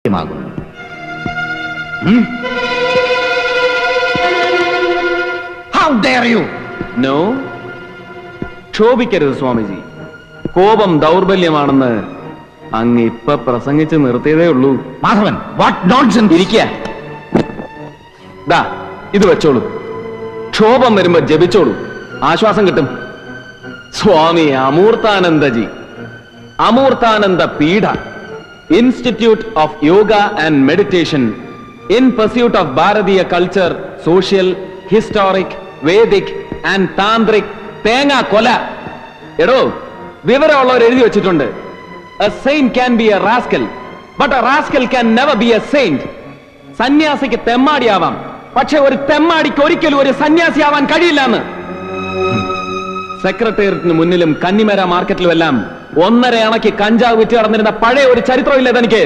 How dare you? No. ക്ഷോഭിക്കരുത് Swamiji. കോപം ദൗർബല്യമാണെന്ന് അങ്ങ് ഇപ്പൊ പ്രസംഗിച്ച് നിർത്തിയതേ ഉള്ളൂ. Madhavan, what nonsense! ഇരിക്കുക. ദാ ഇത് വെച്ചോളൂ. ക്ഷോഭം വരുമ്പോ ജപിച്ചോളൂ, ആശ്വാസം കിട്ടും. Swami Amurthanandaji, Amurthananda Peetha, institute of yoga and meditation in pursuit of Bharatiya culture, social, historic, vedic and tantric. തേങ്ങ കൊല. എടോ, വിവരമുള്ളവർ എഴുതി വെച്ചിട്ടുണ്ട്, a saint can be a rascal, but a rascal can never be a saint. സന്യാസിക്ക് തെമ്മാടിയാവാം, പക്ഷെ ഒരു തെമ്മാടിക്ക് ഒരിക്കലും ഒരു സന്യാസിയാവാൻ കഴിയില്ലെന്ന്. സെക്രട്ടേറിയറ്റിന് മുന്നിലും കന്നിമര മാർക്കറ്റിലും എല്ലാം 1.5 അണയ്ക്ക് കഞ്ചാവ് വിറ്റ് നടന്നിരുന്ന പഴയ ഒരു ചരിത്രമില്ല തനിക്ക്.